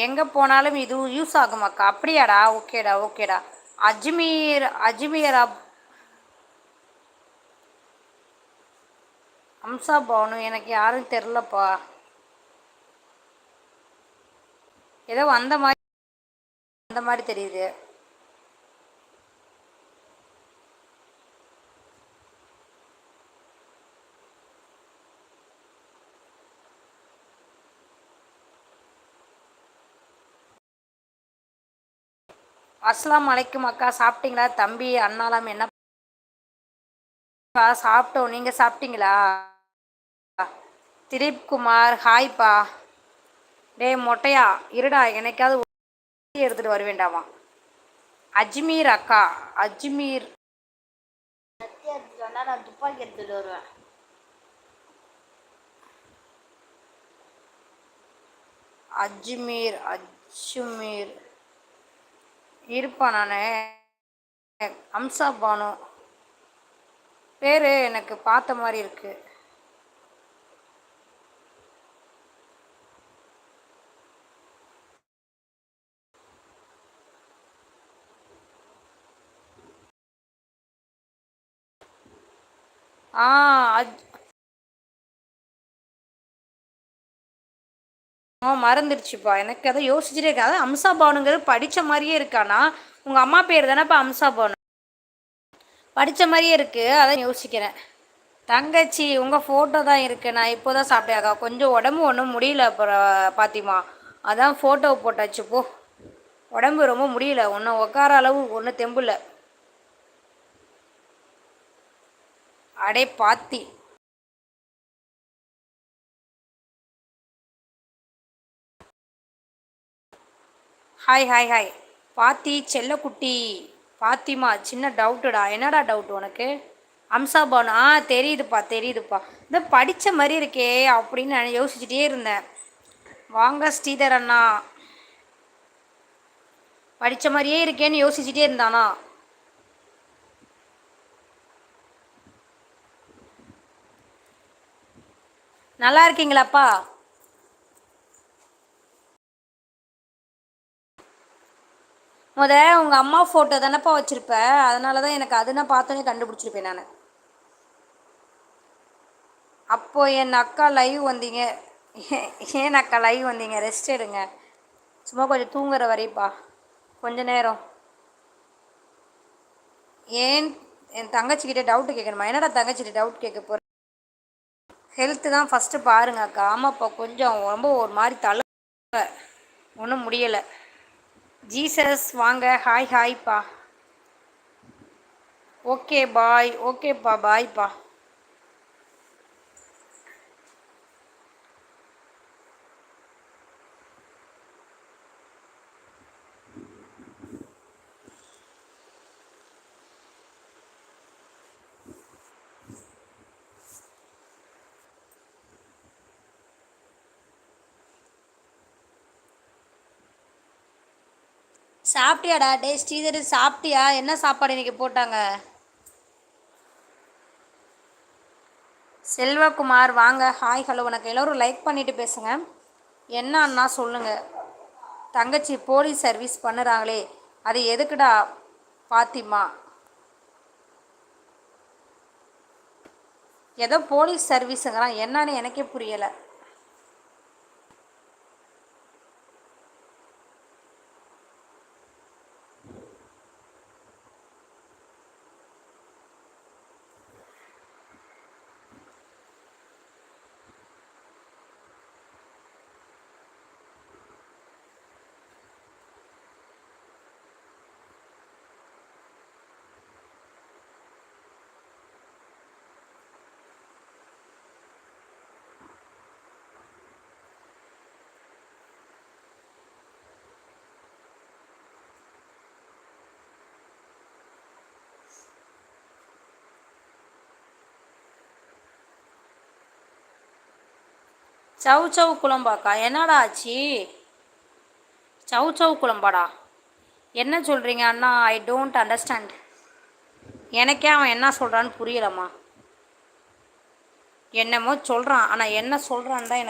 எங்கே போனாலும் இது யூஸ் ஆகுமாக்கா? அப்படியாடா? ஓகேடா ஓகேடா. அஜ்மீரா? அம்சா பானு எனக்கு யாரும் தெரிலப்பா. ஏதோ அந்த மாதிரி தெரியுது. அஸ்லாம் வலைக்கும் அக்கா. சாப்பிட்டீங்களா? தம்பி அண்ணாலாம் என்னப்பா சாப்பிட்டோம். நீங்கள் சாப்பிட்டீங்களா? திலீப் குமார் ஹாய்ப்பா. டே மொட்டையா இருடா, எனக்காவது எடுத்துகிட்டு வருவேண்டாமா? அஜ்மீர் அக்கா. அஜ்மீர் நான் துப்பாக்கி எடுத்துகிட்டு வருவேன். அஜ்மீர் இருப்பா. நான் அம்சா பானு பேர் எனக்கு பார்த்த மாதிரி இருக்கு. மறந்துடுச்சுப்பா. எனக்கு அதை யோசிச்சுட்டே இருக்கேன். அதான் அம்சா பானுங்கிறது படித்த மாதிரியே இருக்கானா? உங்கள் அம்மா பேர் தானேப்பா அம்சா பானு? படித்த மாதிரியே இருக்குது, அதான் யோசிக்கிறேன். தங்கச்சி உங்கள் ஃபோட்டோ தான் இருக்குது. நான் இப்போ தான் சாப்பிட்டேக்கா. கொஞ்சம் உடம்பு ஒன்றும் முடியல அப்புறம் பாத்திமா, அதான் ஃபோட்டோ போட்டாச்சு போ. உடம்பு ரொம்ப முடியல, ஒன்றும் உட்கார அளவு ஒன்றும் தெம்புல. அடே பாத்தி. ஹாய் ஹாய் ஹாய் பாத்தி செல்லக்குட்டி. பாத்திமா சின்ன டவுட்டுடா. என்னடா டவுட் உனக்கு? அம்சா பானு தெரியுதுப்பா. இந்த படித்த மாதிரி இருக்கே அப்படின்னு நான் யோசிச்சுட்டே இருந்தேன். வாங்க ஸ்ரீதர் அண்ணா. படித்த மாதிரியே இருக்கேன்னு யோசிச்சுட்டே இருந்தானா? நல்லா இருக்கீங்களாப்பா? உங்கள் அம்மா ஃபோட்டோ தானேப்பா வச்சுருப்ப, அதனால தான் எனக்கு அது நான் பார்த்தோன்னே கண்டுபிடிச்சிருப்பேன் நான். அப்போது என் அக்கா லைவ் வந்தீங்க. ஏன் அக்கா லைவ் வந்தீங்க? ரெஸ்ட் எடுங்க, சும்மா கொஞ்சம் தூங்குற வரைப்பா, கொஞ்ச நேரம். ஏன் என் தங்கச்சிக்கிட்டே டவுட்டு கேட்கணுமா? என்னடா தங்கச்சிக்கிட்ட டவுட் கேட்க போகிற? ஹெல்த்து தான் ஃபஸ்ட்டு பாருங்க அக்கா. ஆமாப்பா, கொஞ்சம் ரொம்ப ஒரு மாதிரி தலை, ஒன்றும் முடியலை. ஜீசஸ் வாங்க. ஹாய் ஹாய்ப்பா. Okay bye. ஓகேப்பா பாய்ப்பா. சாப்பிட்டியாடா? டே ஸ்ரீதர் சாப்பிட்டியா? என்ன சாப்பாடு இன்றைக்கி போட்டாங்க? செல்வகுமார் வாங்க. ஹாய் ஹலோ வணக்கம். எல்லோரும் லைக் பண்ணிவிட்டு பேசுங்க. என்னன்னா சொல்லுங்கள். தங்கச்சி போலீஸ் சர்வீஸ் பண்ணுறாங்களே, அது எதுக்குடா பாத்திமா? ஏதோ போலீஸ் சர்வீஸுங்கிறான், என்னன்னு எனக்கே புரியலை. சவு குழம்பாக்கா? என்னடா ஆச்சு? சவு குழம்பாடா? என்ன சொல்கிறீங்க அண்ணா? I don't understand. எனக்கே அவன் என்ன சொல்கிறான்னு புரியலம்மா. என்னமோ சொல்கிறான், ஆனால் என்ன சொல்கிறான்னு தான் எனக்கு